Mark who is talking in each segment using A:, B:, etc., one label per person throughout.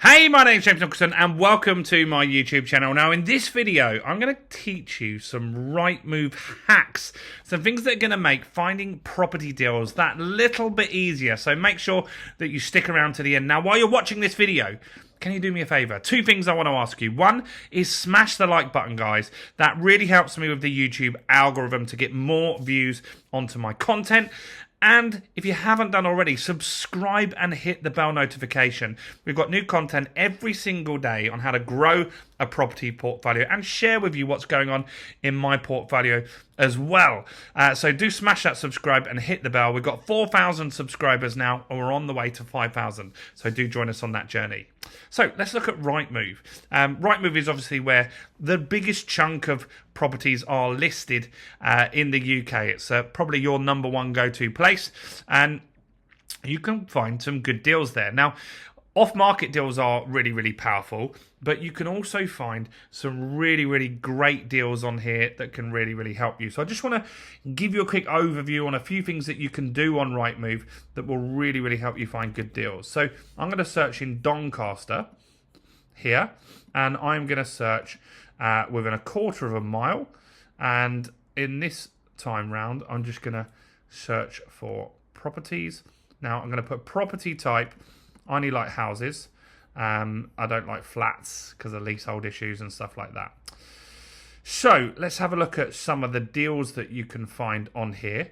A: Hey, my name's James Nicholson and welcome to my YouTube channel. Now in this video, I'm going to teach you some Rightmove hacks, some things that are going to make finding property deals that little bit easier. So make sure that you stick around to the end. Now while you're watching this video, can you do me a favour? Two things I want to ask you. One is smash the like button, guys. That really helps me with the YouTube algorithm to get more views onto my content. And if you haven't done already, subscribe and hit the bell notification. We've got new content every single day on how to grow a property portfolio and share with you what's going on in my portfolio as well. So do smash that subscribe and hit the bell. We've got 4,000 subscribers now and we're on the way to 5,000. So do join us on that journey. So let's look at Rightmove. Rightmove is obviously where the biggest chunk of properties are listed in the UK. It's probably your number one go-to place, and you can find some good deals there. Now, off-market deals are really, really powerful, but you can also find some really, really great deals on here that can really, really help you. So I just want to give you a quick overview on a few things that you can do on Rightmove that will really, really help you find good deals. So I'm going to search in Doncaster here, and I'm going to search within a quarter of a mile. And in this time round, I'm just going to search for properties. Now I'm going to put property type. I only like houses. I don't like flats because of leasehold issues and stuff like that. So let's have a look at some of the deals that you can find on here.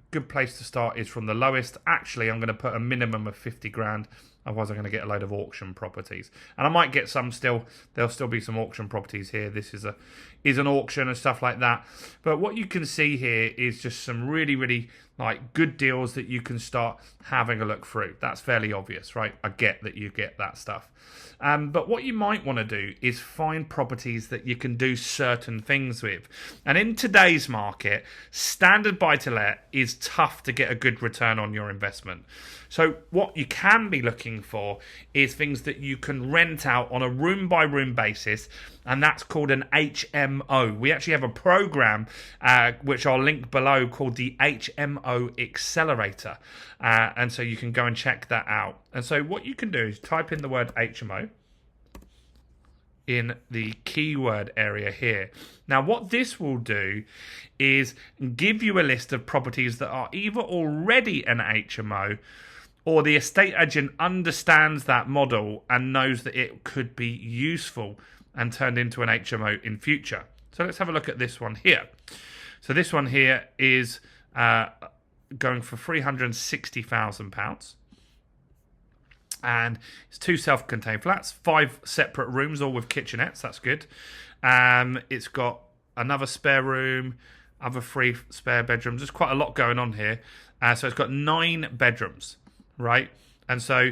A: Good place to start is from the lowest. Actually, I'm going to put a minimum of 50 grand. Otherwise, I'm going to get a load of auction properties. And I might get some still. There'll still be some auction properties here. This is an auction and stuff like that. But what you can see here is just some really, really like good deals that you can start having a look through. That's fairly obvious, right? I get that you get that stuff. But what you might want to do is find properties that you can do certain things with. And in today's market, standard buy-to-let is tough to get a good return on your investment. So what you can be looking for is things that you can rent out on a room-by-room basis, and that's called an HMO. We actually have a program, which I'll link below, called the HMO Accelerator. And so you can go and check that out. And so what you can do is type in the word HMO in the keyword area here. Now what this will do is give you a list of properties that are either already an HMO or the estate agent understands that model and knows that it could be useful and turned into an HMO in future. So let's have a look at this one here. So this one here is going for £360,000. And it's 2 self-contained flats, 5 separate rooms, all with kitchenettes. That's good. It's got another spare room, other 3 spare bedrooms. There's quite a lot going on here. So it's got 9 bedrooms, right? And so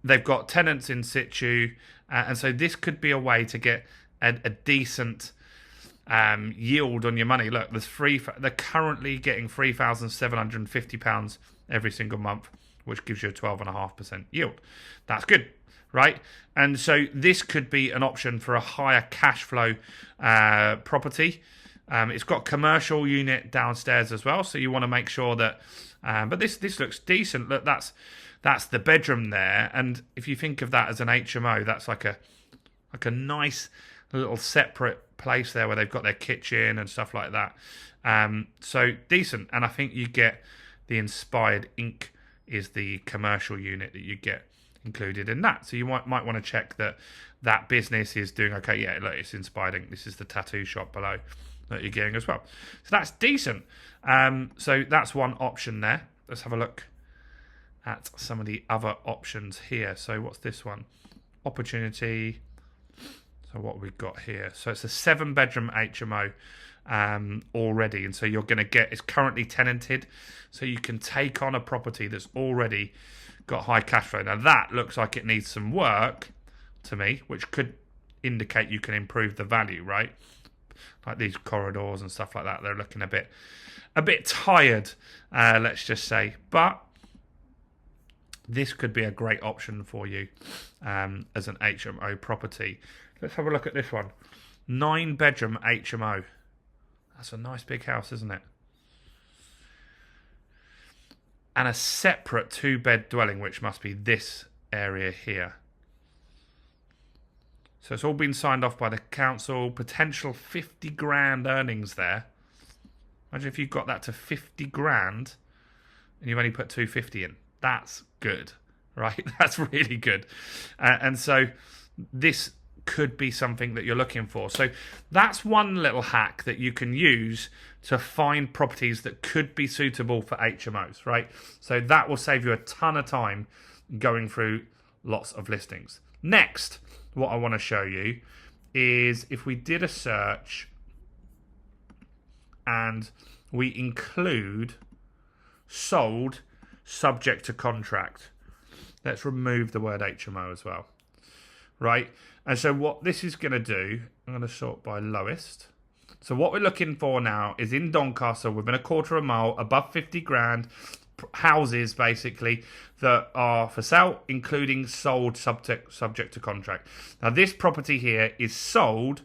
A: they've got tenants in situ. And so this could be a way to get a decent yield on your money. Look, they're currently getting £3,750 every single month, which gives you a 12.5% yield. That's good, right? And so this could be an option for a higher cash flow property. It's got commercial unit downstairs as well, so you want to make sure that. But this looks decent. Look, that's the bedroom there, and if you think of that as an HMO, that's like a nice little separate place there where they've got their kitchen and stuff like that. So decent, and I think you get the Inspired Inc. is the commercial unit that you get included in that. So you might want to check that business is doing okay. Yeah, look, it's Inspired Inc. This is the tattoo shop below that you're getting as well. So that's decent. So that's one option there. Let's have a look at some of the other options here. So what's this one? Opportunity. So what we've got here. So it's a 7-bedroom HMO already, and so you're going to get, it's currently tenanted, so you can take on a property that's already got high cash flow. Now that looks like it needs some work to me, which could indicate you can improve the value, right? Like these corridors and stuff like that, they're looking a bit tired, let's just say. But this could be a great option for you as an HMO property. Let's have a look at this one. 9-bedroom HMO. That's a nice big house, isn't it? And a separate 2-bed dwelling, which must be this area here. So it's all been signed off by the council. Potential 50 grand earnings there. Imagine if you got that to 50 grand and you've only put 250 in. That's good, right? That's really good. And so this could be something that you're looking for. So that's one little hack that you can use to find properties that could be suitable for HMOs, right? So that will save you a ton of time going through lots of listings. Next, what I want to show you is if we did a search and we include sold subject to contract. Let's remove the word HMO as well. Right? And so what this is going to do, I'm going to sort by lowest. So what we're looking for now is in Doncaster, within a quarter of a mile, above 50 grand, houses basically that are for sale, including sold subject to contract. Now this property here is sold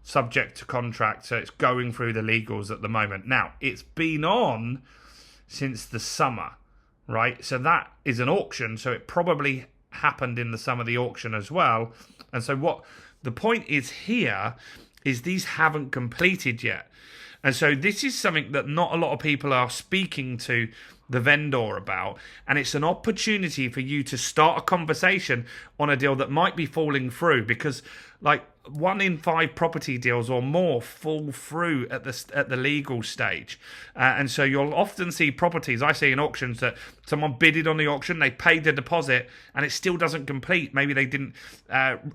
A: subject to contract, so it's going through the legals at the moment. Now it's been on since the summer, right? So that is an auction, so it probably happened in the summer, the auction as well. And so what the point is here is these haven't completed yet. And so this is something that not a lot of people are speaking to the vendor about, and it's an opportunity for you to start a conversation on a deal that might be falling through, because like 1 in 5 property deals or more fall through at the legal stage, and so you'll often see properties I see in auctions that someone bidded on the auction, they paid the deposit, and it still doesn't complete. Maybe they didn't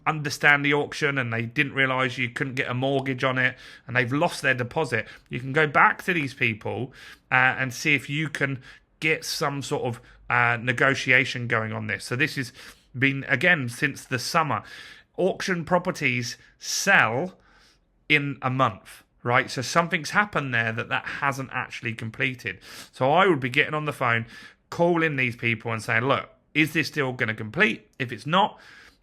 A: understand the auction and they didn't realise you couldn't get a mortgage on it, and they've lost their deposit. You can go back to these people and see if you can get some sort of negotiation going on this. So this has been, again, since the summer. Auction properties sell in a month, right? So something's happened there that hasn't actually completed. So I would be getting on the phone, calling these people and saying, look, is this deal going to complete? If it's not,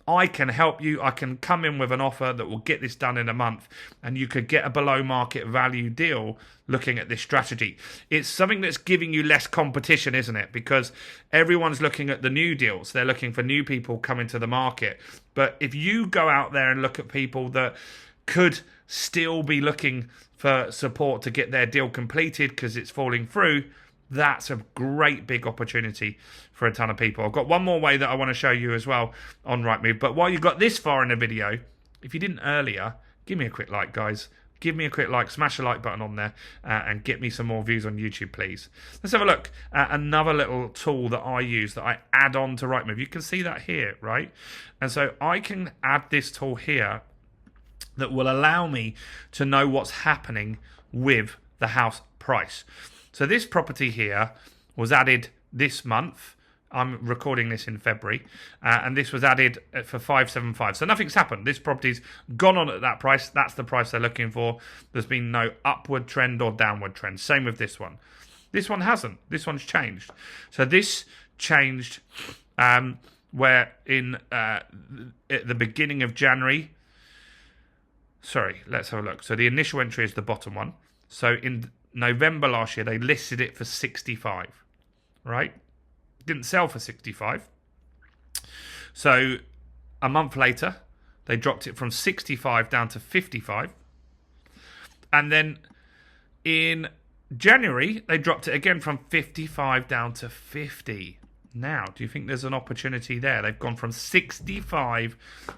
A: I can help you. I can come in with an offer that will get this done in a month, and you could get a below market value deal looking at this strategy. It's something that's giving you less competition, isn't it? Because everyone's looking at the new deals. They're looking for new people coming to the market. But if you go out there and look at people that could still be looking for support to get their deal completed because it's falling through, that's a great big opportunity for a ton of people. I've got one more way that I want to show you as well on Rightmove. But while you got this far in the video, if you didn't earlier, give me a quick like, guys. Give me a quick like, smash the like button on there, and get me some more views on YouTube, please. Let's have a look at another little tool that I use that I add on to Rightmove. You can see that here, right? And so I can add this tool here that will allow me to know what's happening with the house price. So this property here was added this month. I'm recording this in February, and this was added for 575. So nothing's happened. This property's gone on at that price. That's the price they're looking for. There's been no upward trend or downward trend. Same with this one. This one hasn't. This one's changed. So this changed where in at the beginning of January. Sorry, let's have a look. So the initial entry is the bottom one. So in November last year, they listed it for 65, right? Didn't sell for 65. So a month later, they dropped it from 65 down to 55. And then in January, they dropped it again from 55 down to 50. Now, do you think there's an opportunity there? They've gone from 65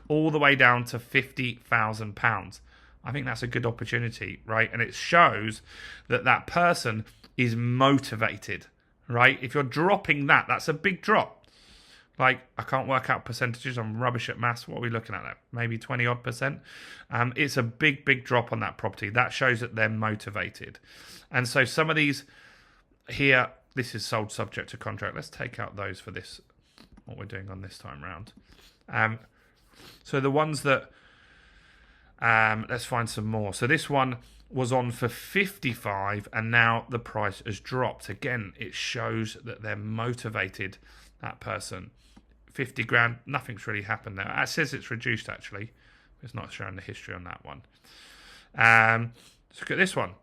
A: all the way down to £50,000. I think that's a good opportunity, right? And it shows that that person is motivated, right? If you're dropping that, that's a big drop. Like, I can't work out percentages. I'm rubbish at maths. What are we looking at there? Maybe 20 odd percent. It's a big, big drop on that property. That shows that they're motivated. And so some of these here, this is sold subject to contract. Let's take out those for this, what we're doing on this time round. So the ones that, let's find some more. So this one was on for 55 and now the price has dropped. Again, it shows that they're motivated, that person. 50 grand, nothing's really happened there. It says it's reduced actually. It's not showing the history on that one. Let's look at this one.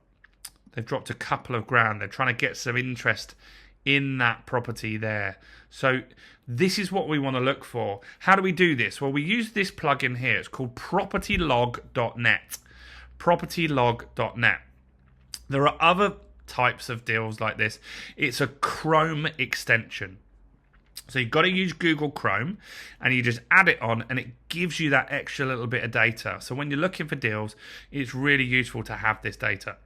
A: They've dropped a couple of grand. They're trying to get some interest in that property there. So this is what we want to look for. How do we do this? Well, we use this plugin here. It's called propertylog.net. Propertylog.net. There are other types of deals like this. It's a Chrome extension. So you've got to use Google Chrome, and you just add it on, and it gives you that extra little bit of data. So when you're looking for deals, it's really useful to have this data.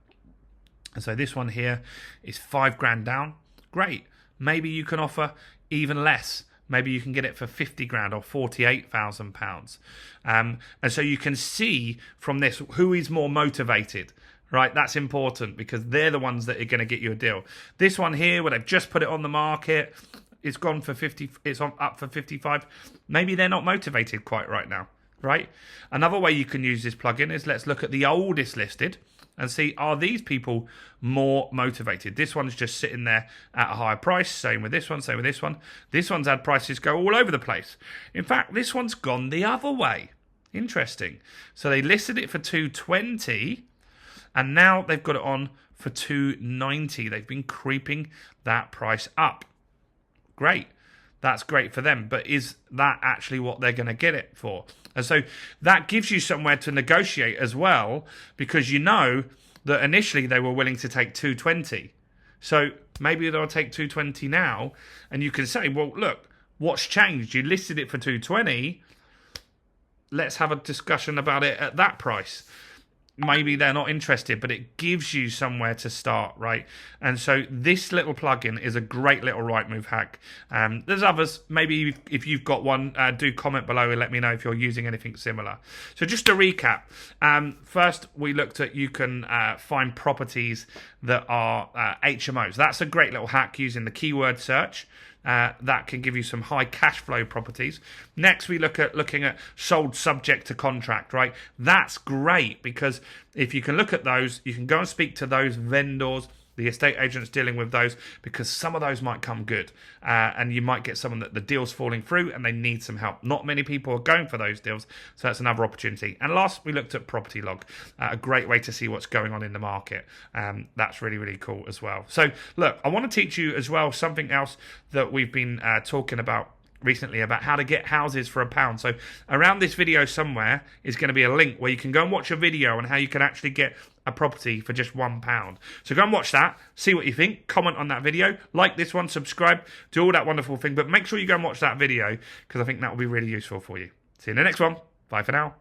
A: And so this one here is $5,000 down. Great. Maybe you can offer even less. Maybe you can get it for 50 grand or £48,000. And so you can see from this who is more motivated. Right, that's important because they're the ones that are going to get you a deal. This one here, where they've just put it on the market, it's gone for 50. It's up for 55. Maybe they're not motivated quite right now. Right. Another way you can use this plugin is let's look at the oldest listed and see, are these people more motivated? This one's just sitting there at a higher price. Same with this one. Same with this one. This one's had prices go all over the place. In fact, this one's gone the other way. Interesting. So they listed it for 220. And now they've got it on for 290. They've been creeping that price up. Great. That's great for them. But is that actually what they're going to get it for? And so that gives you somewhere to negotiate as well, because you know that initially they were willing to take 220. So maybe they'll take 220 now. And you can say, well, look, what's changed? You listed it for 220. Let's have a discussion about it at that price. Maybe they're not interested, but it gives you somewhere to start, right? And so this little plugin is a great little Rightmove hack. There's others. Maybe if you've got one, do comment below and let me know if you're using anything similar. So just to recap, first we looked at you can find properties that are HMOs. That's a great little hack using the keyword search. That can give you some high cash flow properties. Next, we looking at sold subject to contract, right? That's great because if you can look at those, you can go and speak to those vendors, the estate agents dealing with those, because some of those might come good. And you might get someone that the deal's falling through and they need some help. Not many people are going for those deals, so that's another opportunity. And last, we looked at Property Log, a great way to see what's going on in the market. That's really, really cool as well. So look, I want to teach you as well something else that we've been talking about recently, about how to get houses for £1. So around this video somewhere is going to be a link where you can go and watch a video on how you can actually get a property for just £1. So go and watch that, see what you think, comment on that video, like this one, subscribe, do all that wonderful thing, but make sure you go and watch that video because I think that will be really useful for you. See you in the next one. Bye for now.